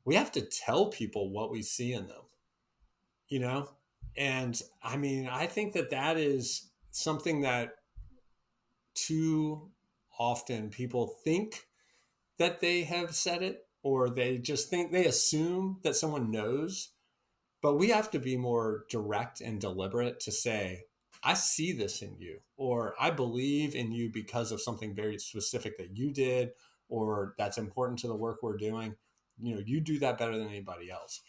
we have to tell people what we see in them, you know? And I mean, I think that that is something that too often people think that they have said it, or they just think they assume that someone knows. But we have to be more direct and deliberate to say, I see this in you, or I believe in you because of something very specific that you did, or that's important to the work we're doing. You do that better than anybody else.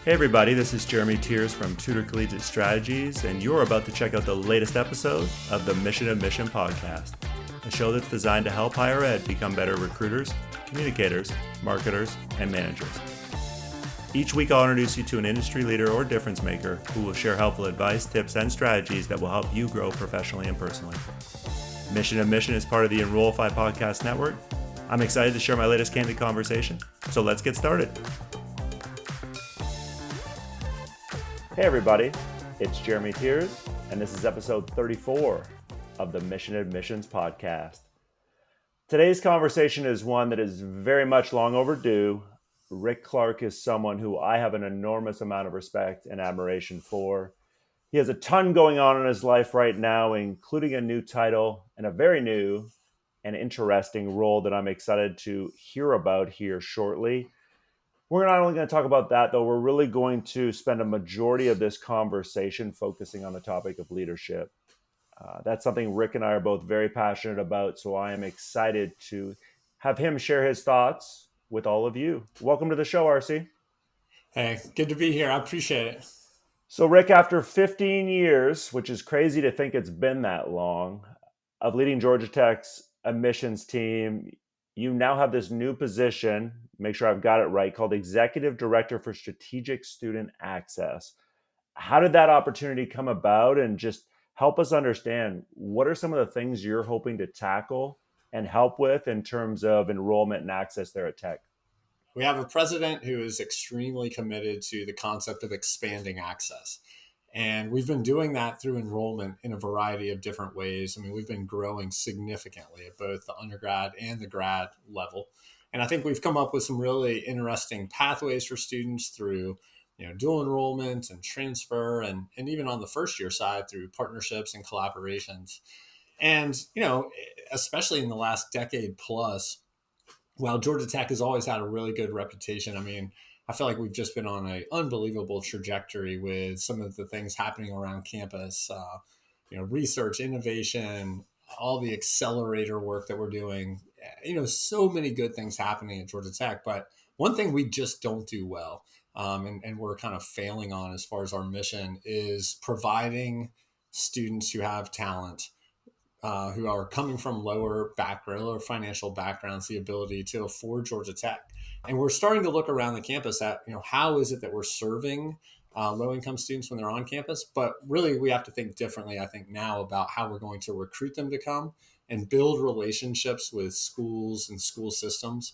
Hey everybody, this is Jeremy Tiers from Tutor Collegiate Strategies, and you're about to check out the latest episode of the Mission of Mission podcast, a show that's designed to help higher ed become better recruiters, communicators, marketers, and managers. Each week I'll introduce you to an industry leader or difference maker who will share helpful advice, tips, and strategies that will help you grow professionally and personally. Mission of Mission is part of the Enrollify podcast network. I'm excited to share my latest candid conversation, so let's get started. Hey everybody, it's Jeremy Tiers, and this is episode 34 of the Mission Admissions podcast. Today's conversation is one that is very much long overdue. Rick Clark is someone who I have an enormous amount of respect and admiration for. He has a ton going on in his life right now, including a new title and a very new and interesting role that I'm excited to hear about here shortly. We're not only going to talk about that, though, we're really going to spend a majority of this conversation focusing on the topic of leadership. That's something Rick and I are both very passionate about, so I am excited to have him share his thoughts with all of you. Welcome to the show, RC. Hey, good to be here. I appreciate it. So, Rick, after 15 years, which is crazy to think it's been that long, of leading Georgia Tech's admissions team, you now have this new position, make sure I've got it right, called Executive Director for Strategic Student Access. How did that opportunity come about? And just help us understand, what are some of the things you're hoping to tackle and help with in terms of enrollment and access there at Tech? We have a president who is extremely committed to the concept of expanding access. And we've been doing that through enrollment in a variety of different ways. I mean, we've been growing significantly at both the undergrad and the grad level. And I think we've come up with some really interesting pathways for students through, dual enrollment and transfer, and even on the first year side through partnerships and collaborations. And, especially in the last decade plus, while Georgia Tech has always had a really good reputation, I mean, I feel like we've just been on an unbelievable trajectory with some of the things happening around campus, research, innovation, all the accelerator work that we're doing, so many good things happening at Georgia Tech. But one thing we just don't do well, and we're kind of failing on as far as our mission, is providing students who have talent, who are coming from lower financial backgrounds, the ability to afford Georgia Tech. And we're starting to look around the campus at, how is it that we're serving low-income students when they're on campus? But really, we have to think differently, I think, now about how we're going to recruit them to come and build relationships with schools and school systems,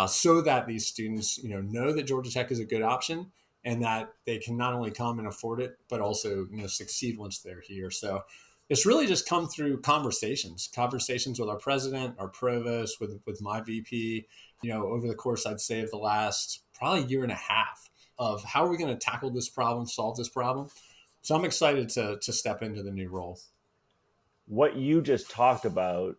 so that these students, know that Georgia Tech is a good option and that they can not only come and afford it, but also, succeed once they're here. So it's really just come through conversations with our president, our provost, with my VP, over the course, I'd say, of the last probably year and a half of how are we going to tackle this problem, solve this problem. So I'm excited to step into the new role. What you just talked about,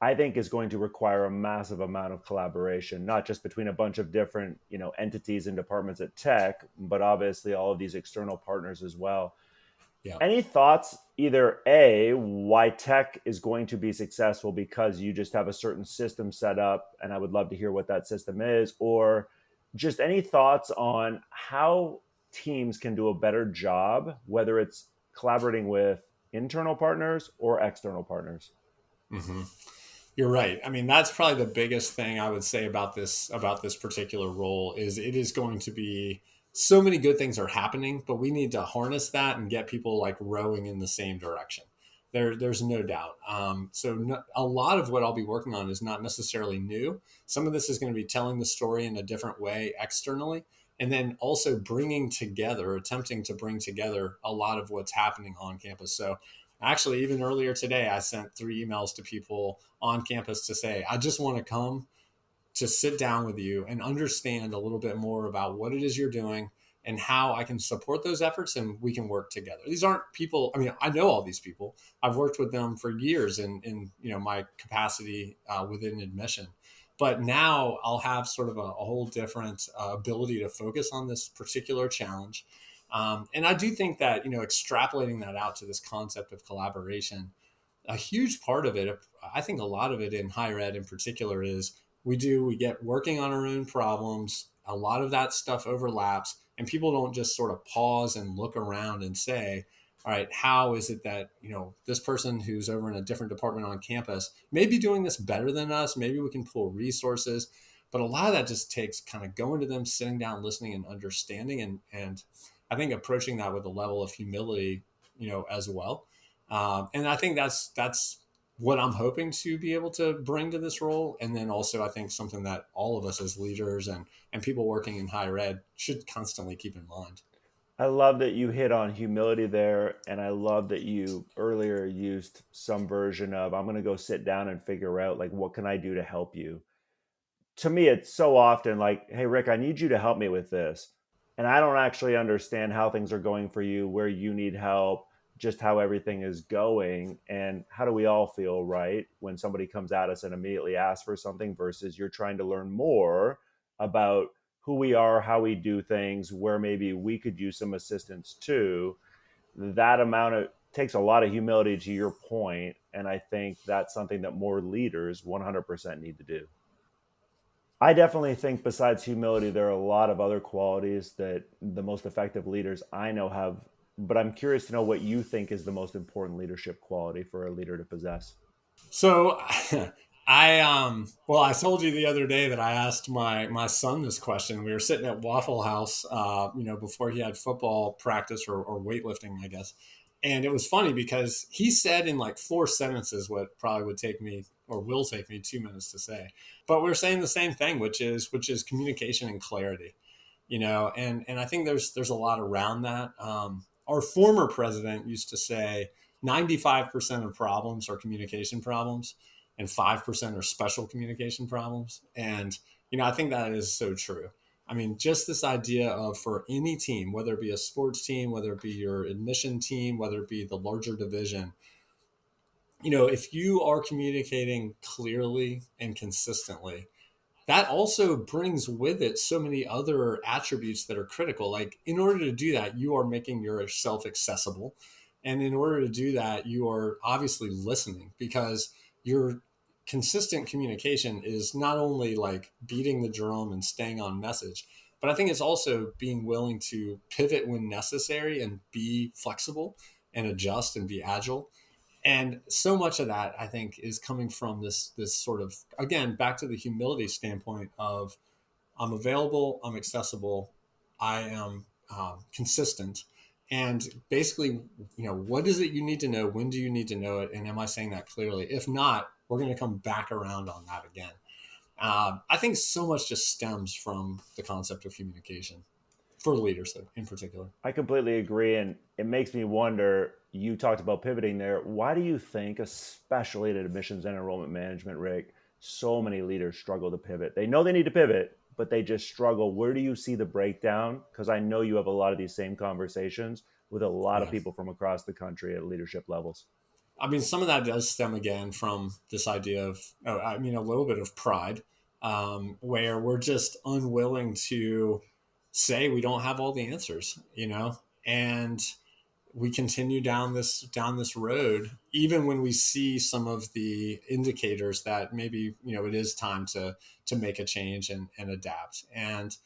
I think, is going to require a massive amount of collaboration, not just between a bunch of different, entities and departments at Tech, but obviously all of these external partners as well. Yeah. Any thoughts, either A, why Tech is going to be successful because you just have a certain system set up, and I would love to hear what that system is, or just any thoughts on how teams can do a better job, whether it's collaborating with internal partners or external partners? Mm-hmm. You're right. I mean, that's probably the biggest thing I would say about this particular role is it is going to be so many good things are happening, but we need to harness that and get people like rowing in the same direction. There's no doubt. A lot of what I'll be working on is not necessarily new. Some of this is going to be telling the story in a different way externally. and then also attempting to bring together a lot of what's happening on campus. So actually, even earlier today, I sent 3 emails to people on campus to say, I just want to come to sit down with you and understand a little bit more about what it is you're doing and how I can support those efforts and we can work together. These aren't people, I mean, I know all these people. I've worked with them for years in my capacity within admission. But now I'll have sort of a whole different ability to focus on this particular challenge. And I do think that, extrapolating that out to this concept of collaboration, a huge part of it, I think a lot of it in higher ed in particular, is we get working on our own problems. A lot of that stuff overlaps, and people don't just sort of pause and look around and say, all right, how is it that, this person who's over in a different department on campus may be doing this better than us? Maybe we can pull resources. But a lot of that just takes kind of going to them, sitting down, listening and understanding. And I think approaching that with a level of humility, as well. And I think that's what I'm hoping to be able to bring to this role. And then also, I think something that all of us as leaders and people working in higher ed should constantly keep in mind. I love that you hit on humility there. And I love that you earlier used some version of, I'm going to go sit down and figure out, like, what can I do to help you? To me, it's so often like, hey, Rick, I need you to help me with this. And I don't actually understand how things are going for you, where you need help, just how everything is going. And how do we all feel, right, when somebody comes at us and immediately asks for something versus you're trying to learn more about who we are, how we do things, where maybe we could use some assistance too. That amount of takes a lot of humility, to your point. And I think that's something that more leaders 100% need to do. I definitely think besides humility, there are a lot of other qualities that the most effective leaders I know have. But I'm curious to know what you think is the most important leadership quality for a leader to possess. So I told you the other day that I asked my son this question. We were sitting at Waffle House, before he had football practice or weightlifting, I guess. And it was funny because he said in like 4 sentences what probably would take me or will take me 2 minutes to say. But we're saying the same thing, which is communication and clarity, and I think there's a lot around that. Our former president used to say 95% of problems are communication problems and 5% are special communication problems. And, I think that is so true. I mean, just this idea of, for any team, whether it be a sports team, whether it be your admission team, whether it be the larger division, if you are communicating clearly and consistently, that also brings with it so many other attributes that are critical. Like, in order to do that, you are making yourself accessible. And in order to do that, you are obviously listening, because your consistent communication is not only like beating the drum and staying on message, but I think it's also being willing to pivot when necessary and be flexible and adjust and be agile. And so much of that, I think, is coming from this sort of, again, back to the humility standpoint of, I'm available, I'm accessible, I am consistent, and basically, what is it you need to know, when do you need to know it, and am I saying that clearly? If not, we're going to come back around on that again. I think so much just stems from the concept of communication for leaders in particular. I completely agree. And it makes me wonder, you talked about pivoting there. Why do you think, especially in admissions and enrollment management, Rick, so many leaders struggle to pivot? They know they need to pivot, but they just struggle. Where do you see the breakdown? Because I know you have a lot of these same conversations with a lot of Yeah. people from across the country at leadership levels. I mean, some of that does stem again from this idea of, a little bit of pride, where we're just unwilling to say we don't have all the answers, and we continue down this road, even when we see some of the indicators that maybe, it is time to make a change and adapt. And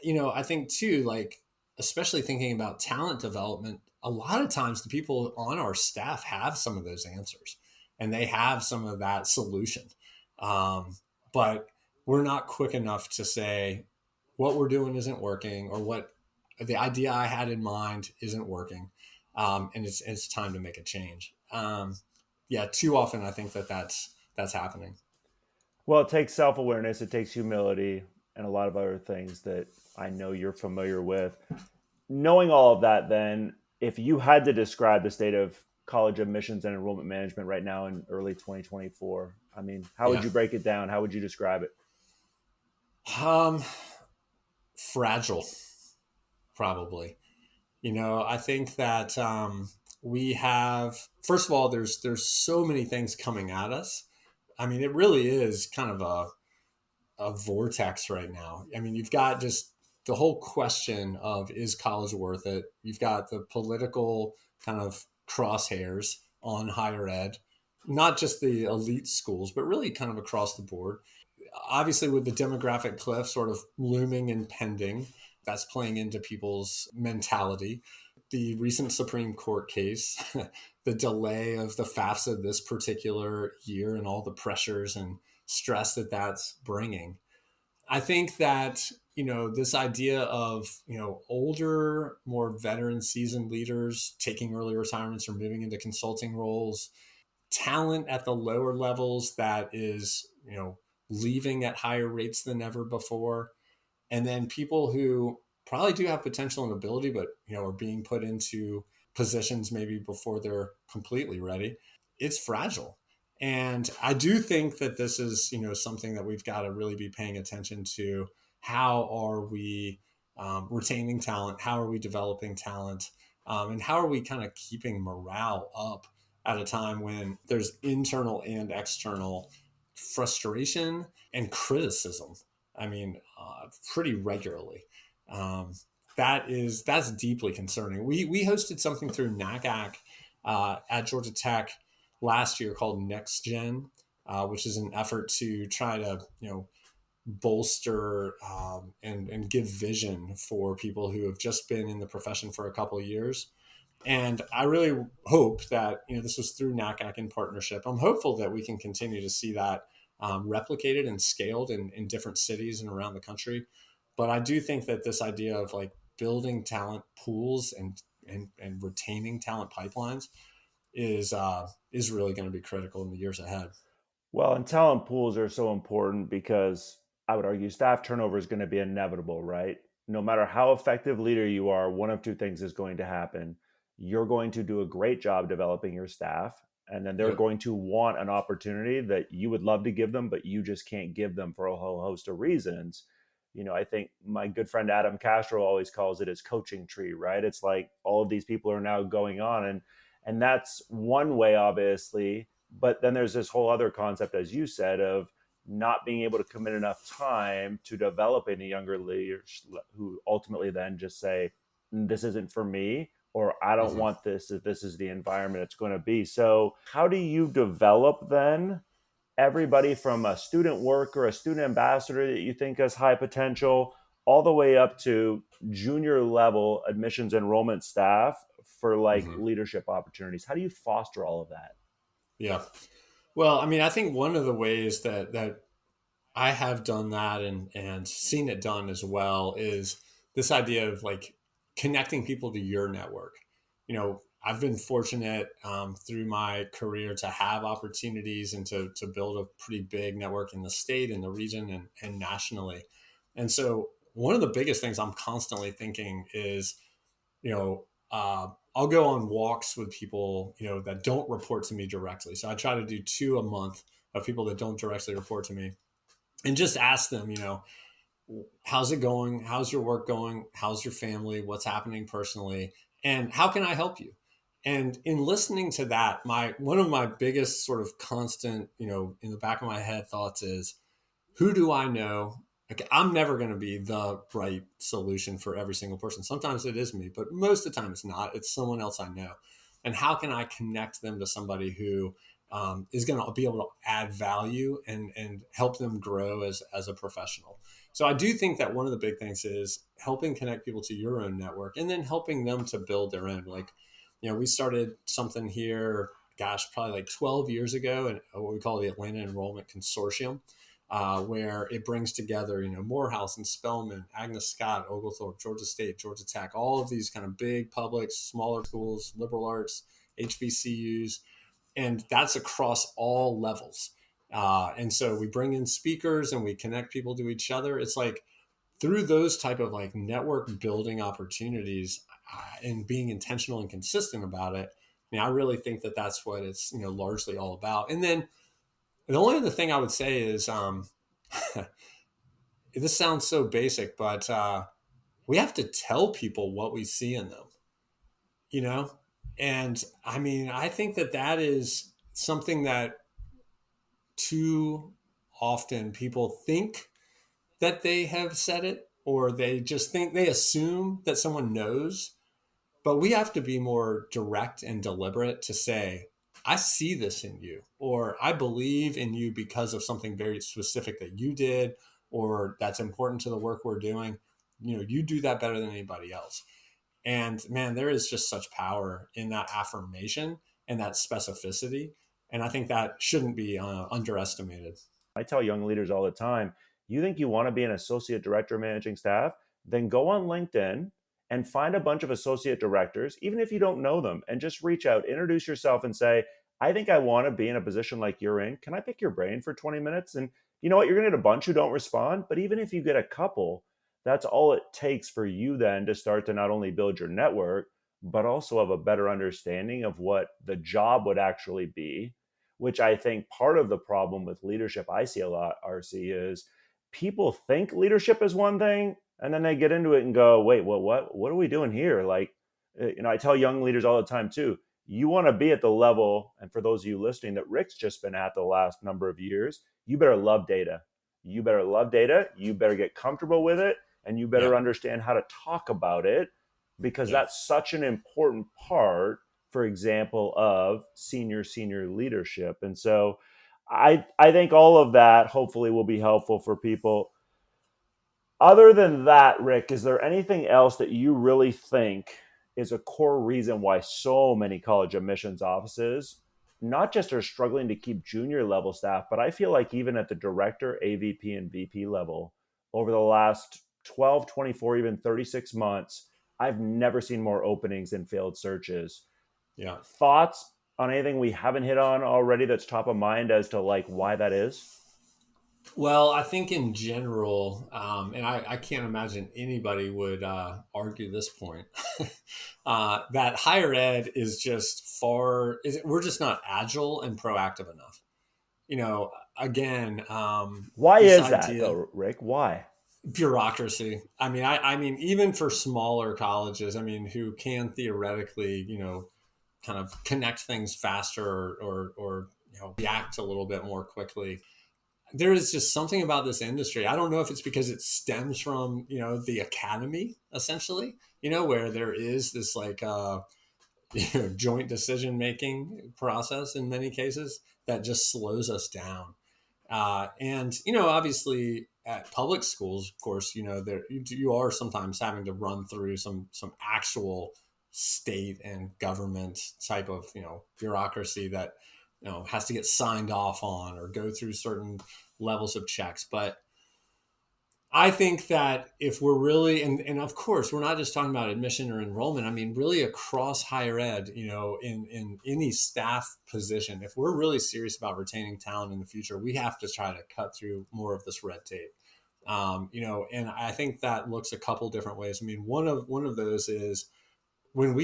I think too, like, especially thinking about talent development, a lot of times the people on our staff have some of those answers and they have some of that solution. But we're not quick enough to say what we're doing isn't working, or what the idea I had in mind isn't working. And it's time to make a change. Yeah, too often I think that's happening. Well, it takes self-awareness, it takes humility, and a lot of other things that I know you're familiar with. Knowing all of that, then, if you had to describe the state of college admissions and enrollment management right now in early 2024, I mean, how would Yeah. you break it down? How would you describe it? Um, Fragile, probably. I think that we have, first of all, there's so many things coming at us. I mean, it really is kind of a vortex right now. I mean, you've got just the whole question of, is college worth it? You've got the political kind of crosshairs on higher ed, not just the elite schools, but really kind of across the board. Obviously, with the demographic cliff sort of looming and pending, that's playing into people's mentality. The recent Supreme Court case, the delay of the FAFSA this particular year, and all the pressures and stress that that's bringing. I think that, this idea of, older, more veteran seasoned leaders taking early retirements or moving into consulting roles, talent at the lower levels that is, leaving at higher rates than ever before. And then people who probably do have potential and ability, but, are being put into positions maybe before they're completely ready. It's fragile. And I do think that this is, something that we've got to really be paying attention to. How are we retaining talent? How are we developing talent? And how are we kind of keeping morale up at a time when there's internal and external frustration and criticism? I mean, pretty regularly. Um, that's deeply concerning. We hosted something through NACAC at Georgia Tech last year called Next Gen, which is an effort to try to bolster and give vision for people who have just been in the profession for a couple of years. And I really hope that this was through NACAC in partnership. I'm hopeful that we can continue to see that replicated and scaled in different cities and around the country. But I do think that this idea of like building talent pools and retaining talent pipelines is really going to be critical in the years ahead. Well, and talent pools are so important because I would argue staff turnover is going to be inevitable, right? No matter how effective leader you are, one of two things is going to happen. You're going to do a great job developing your staff, and then they're Yep. going to want an opportunity that you would love to give them, but you just can't give them for a whole host of reasons. I think my good friend Adam Castro always calls it his coaching tree, right? It's like all of these people are now going on, and that's one way, obviously. But then there's this whole other concept, as you said, of not being able to commit enough time to developing the younger leaders who ultimately then just say, this isn't for me, or I don't Mm-hmm. want this if this is the environment it's going to be. So how do you develop then everybody from a student worker, a student ambassador that you think has high potential, all the way up to junior level admissions enrollment staff for like Mm-hmm. leadership opportunities? How do you foster all of that? Yeah. Well, I mean, I think one of the ways that I have done that and seen it done as well is this idea of like connecting people to your network. I've been fortunate through my career to have opportunities and to build a pretty big network in the state, in the region, and nationally. And so one of the biggest things I'm constantly thinking is, you know, I'll go on walks with people, that don't report to me directly. So I try to do two a month of people that don't directly report to me and just ask them, how's it going? How's your work going? How's your family? What's happening personally? And how can I help you? And in listening to that, one of my biggest sort of constant, in the back of my head thoughts is, who do I know? Like, I'm never going to be the right solution for every single person. Sometimes it is me, but most of the time it's not. It's someone else I know. And how can I connect them to somebody who is going to be able to add value and help them grow as a professional? So I do think that one of the big things is helping connect people to your own network and then helping them to build their own. Like, we started something here, gosh, probably like 12 years ago, and what we call the Atlanta Enrollment Consortium, where it brings together, Morehouse and Spelman, Agnes Scott, Oglethorpe, Georgia State, Georgia Tech, all of these kind of big public, smaller schools, liberal arts, HBCUs, and that's across all levels. And so we bring in speakers and we connect people to each other. It's like through those type of like network building opportunities and being intentional and consistent about it. I really think that that's what it's, largely all about. And then the only other thing I would say is, this sounds so basic, but we have to tell people what we see in them, you know? And I think that that is something that too often people think that they have said it, or they just think they assume that someone knows. But we have to be more direct and deliberate to say, I see this in you, or I believe in you because of something very specific that you did, or that's important to the work we're doing. You do that better than anybody else. And man, there is just such power in that affirmation and that specificity. And I think that shouldn't be underestimated. I tell young leaders all the time, you think you want to be an associate director managing staff? Then go on LinkedIn and find a bunch of associate directors, even if you don't know them, and just reach out, introduce yourself and say, I think I want to be in a position like you're in. Can I pick your brain for 20 minutes? And you know what? You're going to get a bunch who don't respond. But even if you get a couple, that's all it takes for you then to start to not only build your network, but also have a better understanding of what the job would actually be, which I think part of the problem with leadership I see a lot, RC, is people think leadership is one thing, and then they get into it and go, wait, what are we doing here? Like, I tell young leaders all the time too, you want to be at the level, and for those of you listening, that Rick's just been at the last number of years, you better love data. You better love data. You better get comfortable with it, and you better Yeah. understand how to talk about it, because Yeah. that's such an important part, for example, of senior leadership. And so I think all of that hopefully will be helpful for people. Other than that, Rick, is there anything else that you really think is a core reason why so many college admissions offices not just are struggling to keep junior level staff, but I feel like even at the director, AVP, and VP level over the last 12, 24, even 36 months, I've never seen more openings and failed searches. Yeah. Thoughts on anything we haven't hit on already that's top of mind as to like why that is? Well, I think in general, and I can't imagine anybody would argue this point, that higher ed is just we're just not agile and proactive enough. Again, Why this is that idea, though, Rick? Why? bureaucracy. I mean, even for smaller colleges, who can theoretically, kind of connect things faster, or react a little bit more quickly. There is just something about this industry. I don't know if it's because it stems from, the academy, essentially, where there is this like joint decision making process in many cases that just slows us down. And obviously at public schools, of course, there you are sometimes having to run through some actual state and government type of bureaucracy that has to get signed off on or go through certain levels of checks. But I think that if we're really, and of course, we're not just talking about admission or enrollment. Really across higher ed, in any staff position, if we're really serious about retaining talent in the future, we have to try to cut through more of this red tape. And I think that looks a couple different ways. One of those is when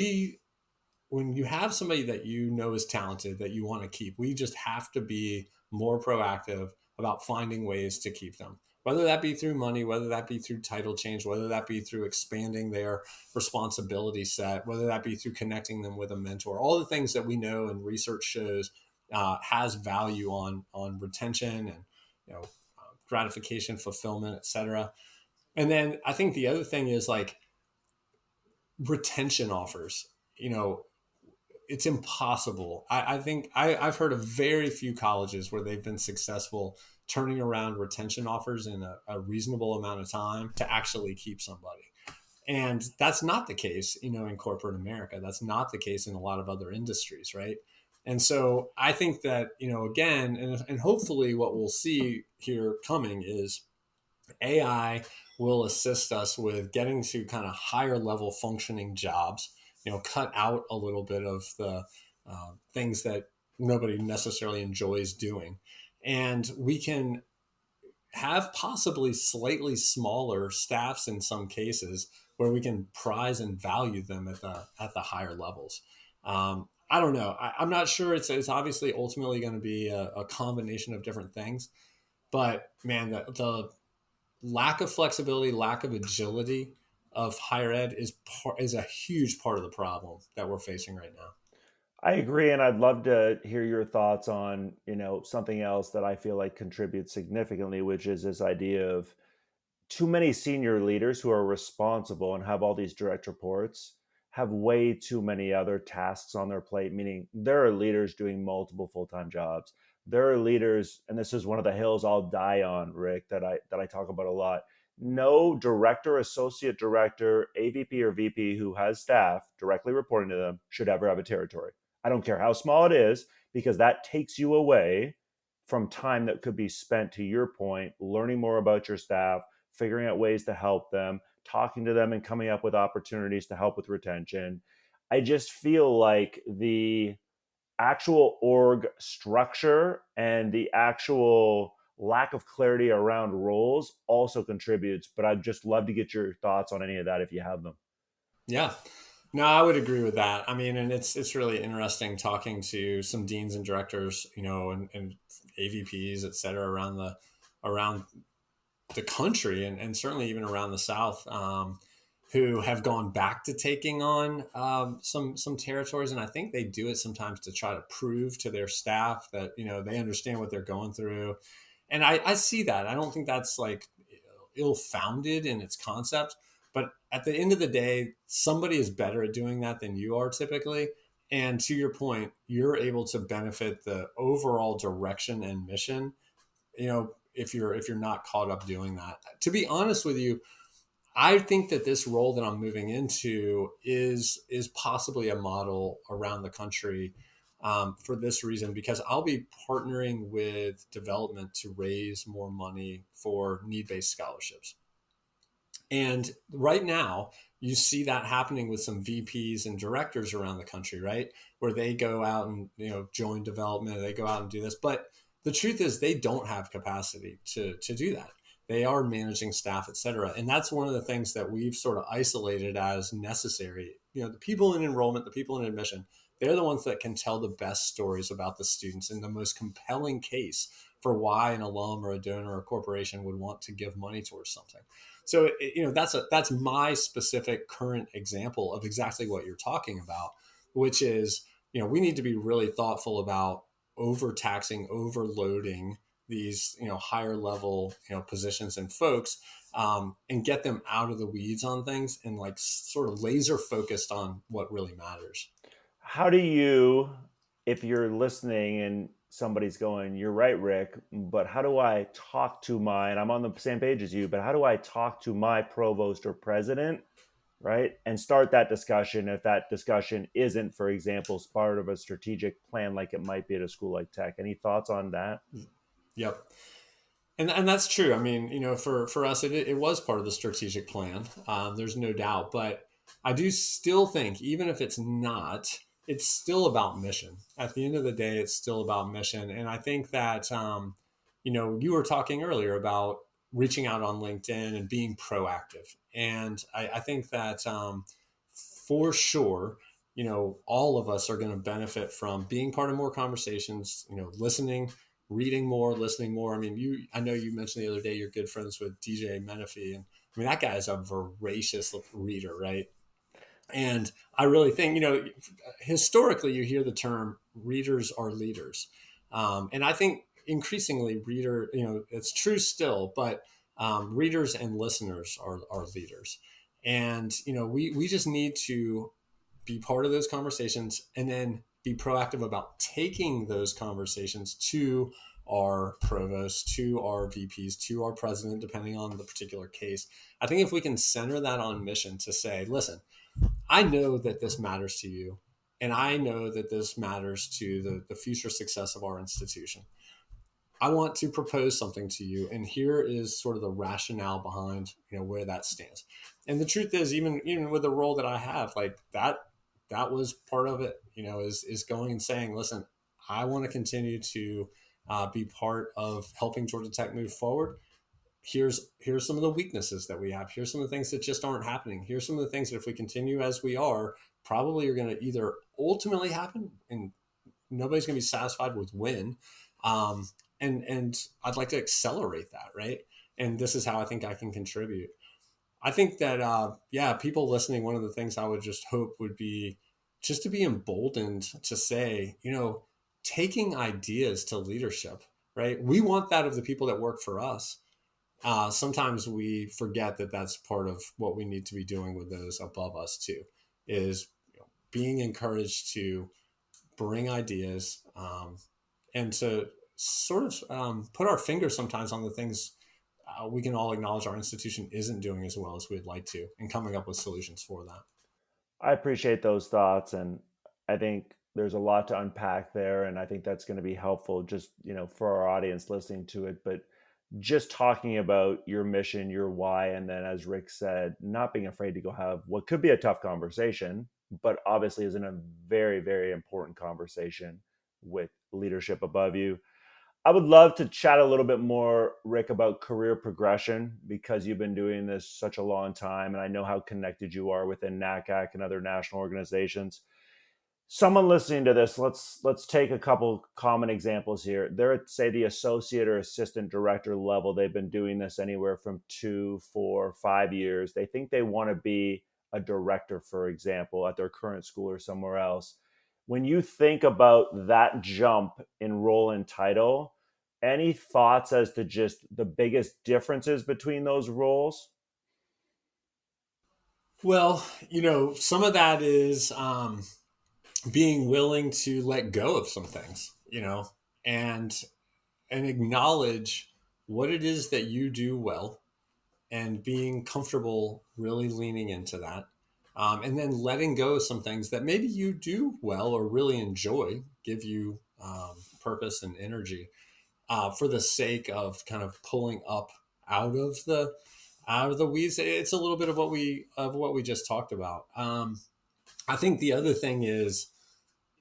you have somebody that is talented that you want to keep, we just have to be more proactive about finding ways to keep them, whether that be through money, whether that be through title change, whether that be through expanding their responsibility set, whether that be through connecting them with a mentor. All the things that we know and research shows has value on retention and gratification, fulfillment, etc. And then I think the other thing is like retention offers. It's impossible. I think I've heard of very few colleges where they've been successful turning around retention offers in a reasonable amount of time to actually keep somebody. And that's not the case, in corporate America. That's not the case in a lot of other industries, right? And so I think that, again, and hopefully what we'll see here coming is AI will assist us with getting to kind of higher level functioning jobs, cut out a little bit of the things that nobody necessarily enjoys doing. And we can have possibly slightly smaller staffs in some cases where we can prize and value them at the higher levels. I don't know. I'm not sure. It's obviously ultimately going to be a combination of different things. But man, the lack of flexibility, lack of agility of higher ed is a huge part of the problem that we're facing right now. I agree, and I'd love to hear your thoughts on, something else that I feel like contributes significantly, which is this idea of too many senior leaders who are responsible and have all these direct reports have way too many other tasks on their plate, meaning there are leaders doing multiple full-time jobs. There are leaders, and this is one of the hills I'll die on, Rick, that I talk about a lot. No director, associate director, AVP, or VP who has staff directly reporting to them should ever have a territory. I don't care how small it is, because that takes you away from time that could be spent, to your point, learning more about your staff, figuring out ways to help them, talking to them, and coming up with opportunities to help with retention. I just feel like the actual org structure and the actual lack of clarity around roles also contributes. But I'd just love to get your thoughts on any of that if you have them. Yeah. No, I would agree with that. I mean, and it's really interesting talking to some deans and directors, and AVPs, et cetera, around the country, and certainly even around the South, who have gone back to taking on some territories, and I think they do it sometimes to try to prove to their staff that they understand what they're going through, and I see that. I don't think that's like ill-founded in its concept, but at the end of the day, somebody is better at doing that than you are typically. And to your point, you're able to benefit the overall direction and mission, if you're not caught up doing that. To be honest with you, I think that this role that I'm moving into is possibly a model around the country, for this reason, because I'll be partnering with development to raise more money for need-based scholarships. And right now, you see that happening with some VPs and directors around the country, right? Where they go out and join development, they go out and do this. But the truth is, they don't have capacity to do that. They are managing staff, et cetera. And that's one of the things that we've sort of isolated as necessary. The people in enrollment, the people in admission, they're the ones that can tell the best stories about the students and the most compelling case for why an alum or a donor or a corporation would want to give money towards something. So that's my specific current example of exactly what you're talking about, which is we need to be really thoughtful about overtaxing, overloading these higher level positions and folks, and get them out of the weeds on things and like sort of laser focused on what really matters. How do you, if you're listening and somebody's going, "You're right, Rick, but how do I talk to and I'm on the same page as you, but how do I talk to my provost or president, right? And start that discussion if that discussion isn't, for example, part of a strategic plan like it might be at a school like Tech." Any thoughts on that? Yep. And that's true. I mean, for us, it was part of the strategic plan. There's no doubt. But I do still think, even if it's not, it's still about mission. At the end of the day, it's still about mission. And I think that, you were talking earlier about reaching out on LinkedIn and being proactive. And I think that, for sure, all of us are going to benefit from being part of more conversations, listening, reading more, listening more. I mean, I know you mentioned the other day you're good friends with DJ Menifee, and I mean that guy is a voracious reader, right? And I really think historically you hear the term "readers are leaders," and I think increasingly it's true still, but readers and listeners are leaders, and we just need to be part of those conversations and then be proactive about taking those conversations to our provost, to our VPs, to our president, depending on the particular case. I think if we can center that on mission to say, listen, I know that this matters to you, and I know that this matters to the future success of our institution. I want to propose something to you, and here is sort of the rationale behind where that stands. And the truth is, even with the role that I have, like that was part of it. Is going and saying, listen, I want to continue to be part of helping Georgia Tech move forward. Here's some of the weaknesses that we have. Here's some of the things that just aren't happening. Here's some of the things that if we continue as we are, probably are going to either ultimately happen and nobody's going to be satisfied with when. Um, and I'd like to accelerate that, right? And this is how I think I can contribute. I think that, people listening, one of the things I would just hope would be just to be emboldened to say, taking ideas to leadership, right? We want that of the people that work for us. Sometimes we forget that that's part of what we need to be doing with those above us too, is being encouraged to bring ideas, and to sort of put our fingers sometimes on the things we can all acknowledge our institution isn't doing as well as we'd like to, and coming up with solutions for that. I appreciate those thoughts, and I think there's a lot to unpack there, and I think that's going to be helpful just, for our audience listening to it. But just talking about your mission, your why, and then, as Rick said, not being afraid to go have what could be a tough conversation, but obviously isn't a very, very important conversation with leadership above you. I would love to chat a little bit more, Rick, about career progression, because you've been doing this such a long time, and I know how connected you are within NACAC and other national organizations. Someone listening to this, let's take a couple common examples here. They're at, say, the associate or assistant director level. They've been doing this anywhere from 2, 4, 5 years. They think they want to be a director, for example, at their current school or somewhere else. When you think about that jump in role and title, any thoughts as to just the biggest differences between those roles? Well, some of that is being willing to let go of some things, and acknowledge what it is that you do well, and being comfortable really leaning into that. And then letting go of some things that maybe you do well or really enjoy, give you purpose and energy, for the sake of kind of pulling up out of the weeds. It's a little bit of what we just talked about. I think the other thing is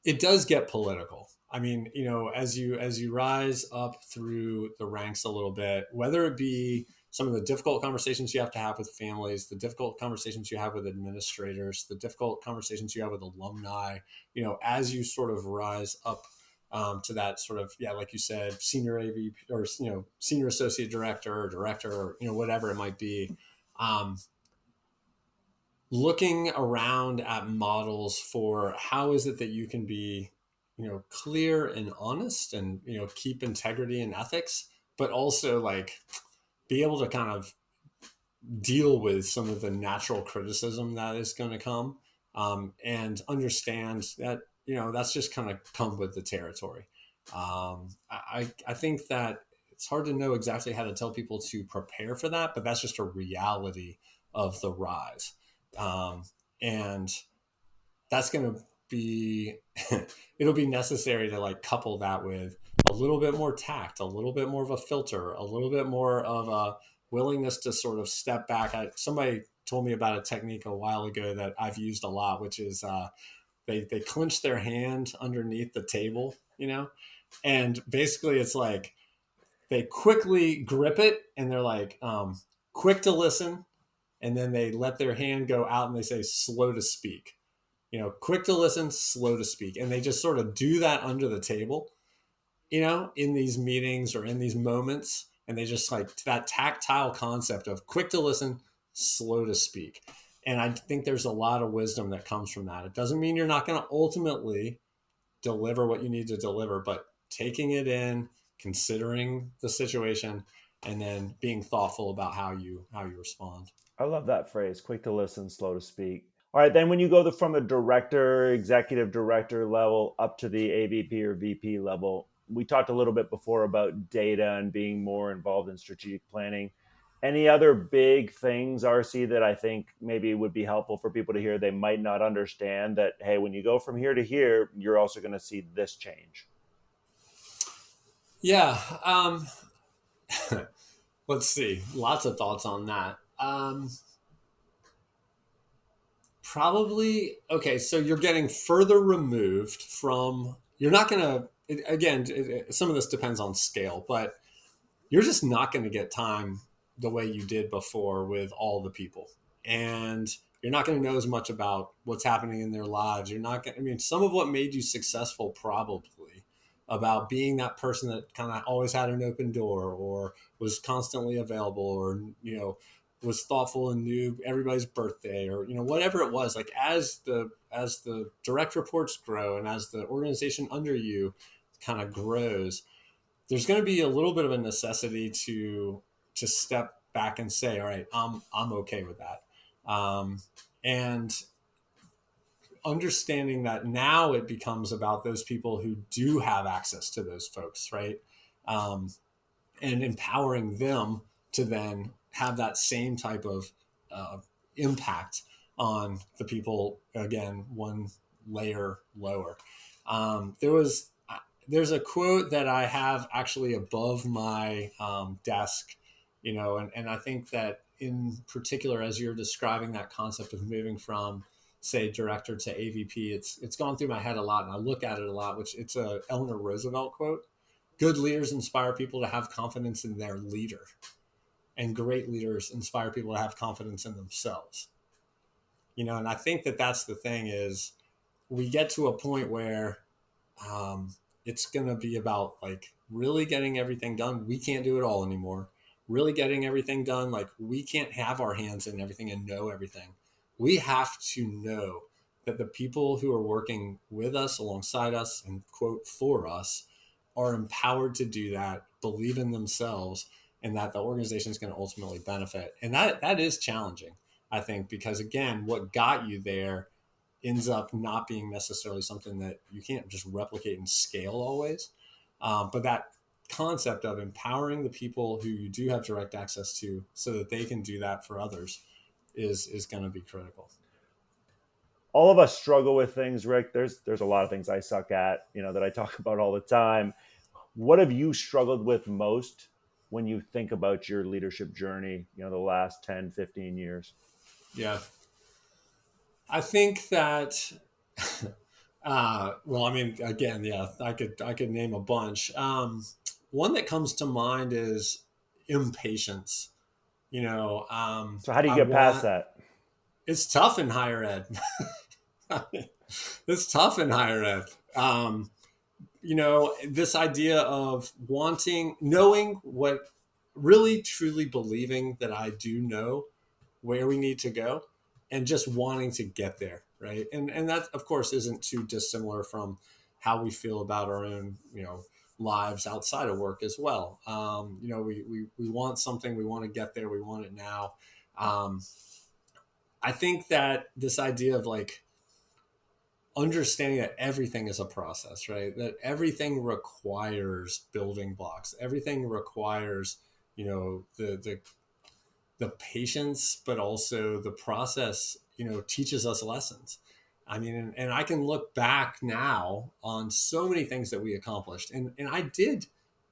it does get political. I mean, as you rise up through the ranks a little bit, whether it be some of the difficult conversations you have to have with families, the difficult conversations you have with administrators, the difficult conversations you have with alumni, as you sort of rise up to that sort of, like you said, senior AVP, or senior associate director or director, or whatever it might be. Um, Looking around at models for how is it that you can be clear and honest, and keep integrity and ethics, but also like be able to kind of deal with some of the natural criticism that is going to come, and understand that that's just kind of come with the territory. I think that it's hard to know exactly how to tell people to prepare for that, but that's just a reality of the rise. And that's going to be it'll be necessary to like couple that with a little bit more tact, a little bit more of a filter, a little bit more of a willingness to sort of step back. Somebody told me about a technique a while ago that I've used a lot, which is they clench their hand underneath the table, and basically it's like they quickly grip it, and they're like quick to listen, and then they let their hand go out and they say slow to speak. Quick to listen, slow to speak. And they just sort of do that under the table, in these meetings or in these moments. And they just like that tactile concept of quick to listen, slow to speak. And I think there's a lot of wisdom that comes from that. It doesn't mean you're not going to ultimately deliver what you need to deliver, but taking it in, considering the situation, and then being thoughtful about how you respond. I love that phrase, quick to listen, slow to speak. All right, then when you go from the director, executive director level up to the AVP or VP level, we talked a little bit before about data and being more involved in strategic planning. Any other big things, RC, that I think maybe would be helpful for people to hear? They might not understand that, hey, when you go from here to here, you're also going to see this change. Yeah. Let's see. Lots of thoughts on that. Probably, okay, so you're getting further removed from you're not going to, again, some of this depends on scale, but you're just not going to get time the way you did before with all the people. And you're not going to know as much about what's happening in their lives. You're not going to, I mean, some of what made you successful probably about being that person that kind of always had an open door or was constantly available or, was thoughtful and knew everybody's birthday or, whatever it was, like as the direct reports grow and as the organization under you kind of grows, there's going to be a little bit of a necessity to step back and say, all right, I'm okay with that. And understanding that now it becomes about those people who do have access to those folks, right? And empowering them to then have that same type of impact on the people, again, one layer lower. There's a quote that I have actually above my desk, and I think that in particular, as you're describing that concept of moving from, say, director to AVP, it's gone through my head a lot, and I look at it a lot, which it's a Eleanor Roosevelt quote. Good leaders inspire people to have confidence in their leader, and great leaders inspire people to have confidence in themselves. And I think that that's the thing is we get to a point where it's going to be about like really getting everything done. We can't do it all anymore. Really getting everything done. Like we can't have our hands in everything and know everything. We have to know that the people who are working with us, alongside us, and quote, for us, are empowered to do that, believe in themselves, and that the organization is going to ultimately benefit. And that is challenging, I think, because again, what got you there ends up not being necessarily something that you can't just replicate and scale always. But that concept of empowering the people who you do have direct access to so that they can do that for others is going to be critical. All of us struggle with things, Rick. There's a lot of things I suck at, that I talk about all the time. What have you struggled with most when you think about your leadership journey, the last 10, 15 years? Yeah. I think that, well, I mean, again, yeah, I could name a bunch. One that comes to mind is impatience. So how do you get past that? It's tough in higher ed. It's tough in higher ed. This idea of knowing what, really truly believing that I do know where we need to go and just wanting to get there. Right. And that, of course, isn't too dissimilar from how we feel about our own, lives outside of work as well. We want something, we want to get there, we want it now. I think that this idea of like understanding that everything is a process, right? That everything requires building blocks. Everything requires, the patience, but also the process, teaches us lessons. I mean, and I can look back now on so many things that we accomplished. And I did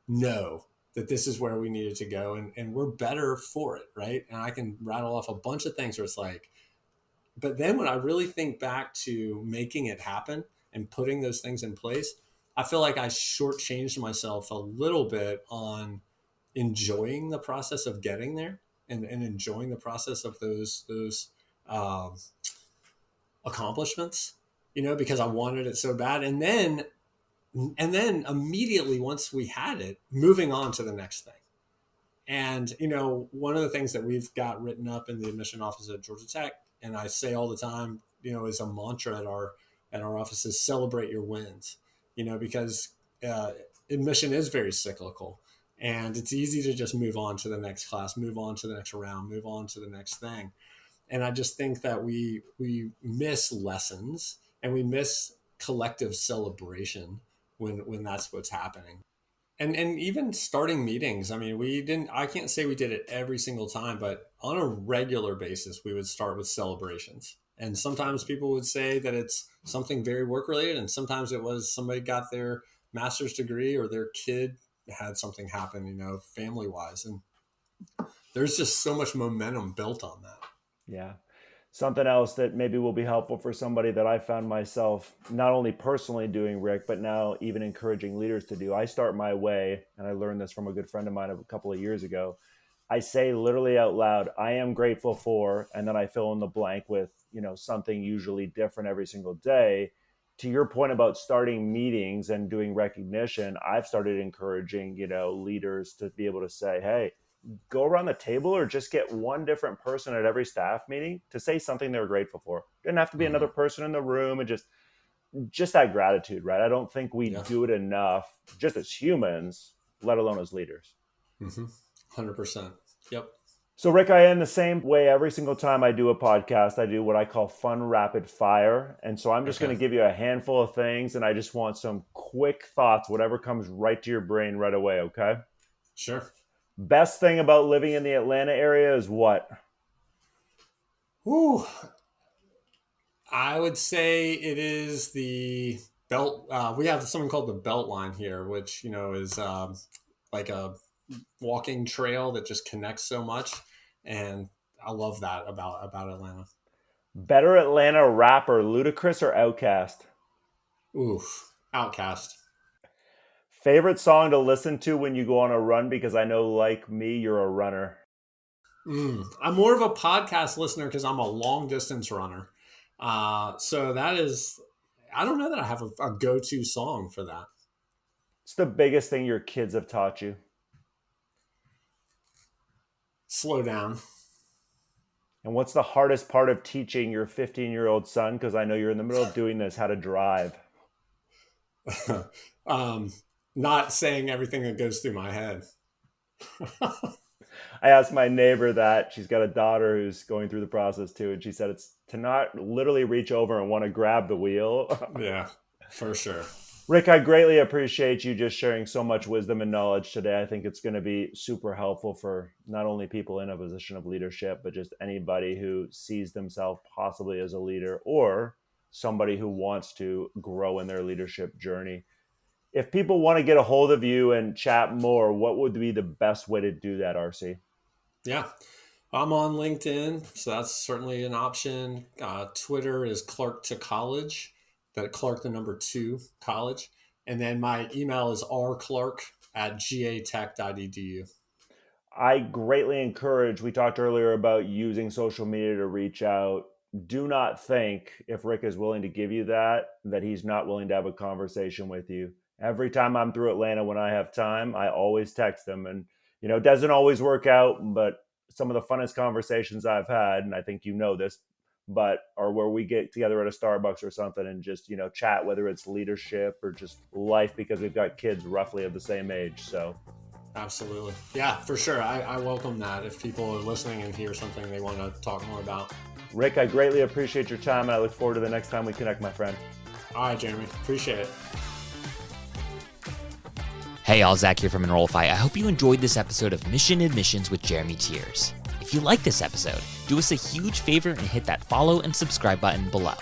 know that this is where we needed to go and we're better for it, right? And I can rattle off a bunch of things where it's like, but then when I really think back to making it happen and putting those things in place, I feel like I shortchanged myself a little bit on enjoying the process of getting there and enjoying the process of those um, accomplishments, because I wanted it so bad. And then immediately once we had it, moving on to the next thing. And, one of the things that we've got written up in the admission office at Georgia Tech, and I say all the time, is a mantra at our office is celebrate your wins, because admission is very cyclical and it's easy to just move on to the next class, move on to the next round, move on to the next thing. And I just think that we miss lessons and we miss collective celebration when that's what's happening. And even starting meetings, I mean, I can't say we did it every single time, but on a regular basis, we would start with celebrations. And sometimes people would say that it's something very work related. And sometimes it was somebody got their master's degree or their kid had something happen, family wise. And there's just so much momentum built on that. Yeah. Something else that maybe will be helpful for somebody that I found myself not only personally doing, Rick, but now even encouraging leaders to do. I start my way, and I learned this from a good friend of mine a couple of years ago. I say literally out loud, I am grateful for, and then I fill in the blank with, something usually different every single day. To your point about starting meetings and doing recognition, I've started encouraging, leaders to be able to say, hey, go around the table or just get one different person at every staff meeting to say something they're grateful for. Didn't have to be another person in the room, and just that gratitude, right? I don't think we do it enough just as humans, let alone as leaders. 100%. Yep. So Rick, I end the same way every single time I do a podcast. I do what I call fun rapid fire. And so I'm just going to give you a handful of things, and I just want some quick thoughts, whatever comes right to your brain right away. Okay. Sure. Best thing about living in the Atlanta area is what? Ooh, I would say it is the belt. We have something called the belt line here, which, is like a walking trail that just connects so much. And I love that about Atlanta. Better Atlanta rapper, Ludacris or Outkast? Oof, Outkast. Favorite song to listen to when you go on a run? Because I know, like me, you're a runner. I'm more of a podcast listener because I'm a long distance runner. So that is, I don't know that I have a go-to song for that. What's the biggest thing your kids have taught you? Slow down. And what's the hardest part of teaching your 15-year-old son? Because I know you're in the middle of doing this, how to drive. Not saying everything that goes through my head. I asked my neighbor that. She's got a daughter who's going through the process too. And she said it's to not literally reach over and want to grab the wheel. Yeah, for sure. Rick, I greatly appreciate you just sharing so much wisdom and knowledge today. I think it's going to be super helpful for not only people in a position of leadership, but just anybody who sees themselves possibly as a leader or somebody who wants to grow in their leadership journey. If people want to get a hold of you and chat more, what would be the best way to do that, RC? Yeah, I'm on LinkedIn, so that's certainly an option. Twitter is Clark to College. That Clark, the number 2, college. And then my email is rclark@gatech.edu. I greatly encourage, we talked earlier about using social media to reach out. Do not think if Rick is willing to give you that he's not willing to have a conversation with you. Every time I'm through Atlanta, when I have time, I always text him. And, it doesn't always work out, but some of the funnest conversations I've had, and I think you know this, but are where we get together at a Starbucks or something and just, chat, whether it's leadership or just life, because we've got kids roughly of the same age. So absolutely. Yeah, for sure. I welcome that. If people are listening and hear something they want to talk more about. Rick, I greatly appreciate your time, and I look forward to the next time we connect, my friend. All right, Jeremy. Appreciate it. Hey, all, Zach here from Enrollify. I hope you enjoyed this episode of Mission Admissions with Jeremy Tiers. If you like this episode, do us a huge favor and hit that follow and subscribe button below.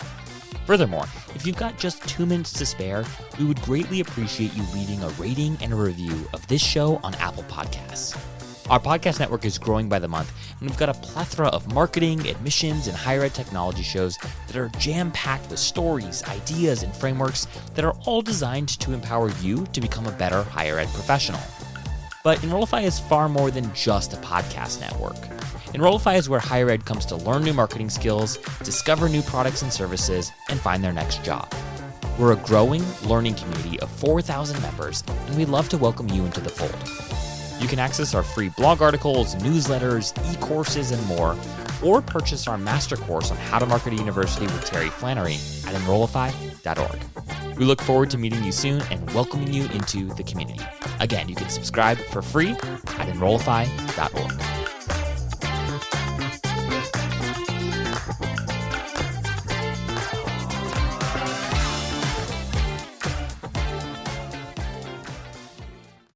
Furthermore, if you've got just 2 minutes to spare, we would greatly appreciate you leaving a rating and a review of this show on Apple Podcasts. Our podcast network is growing by the month, and we've got a plethora of marketing, admissions, and higher ed technology shows that are jam-packed with stories, ideas, and frameworks that are all designed to empower you to become a better higher ed professional. But Enrollify is far more than just a podcast network. Enrollify is where higher ed comes to learn new marketing skills, discover new products and services, and find their next job. We're a growing learning community of 4,000 members, and we'd love to welcome you into the fold. You can access our free blog articles, newsletters, e-courses, and more, or purchase our master course on how to market a university with Terry Flannery at enrollify.org. We look forward to meeting you soon and welcoming you into the community. Again, you can subscribe for free at enrollify.org.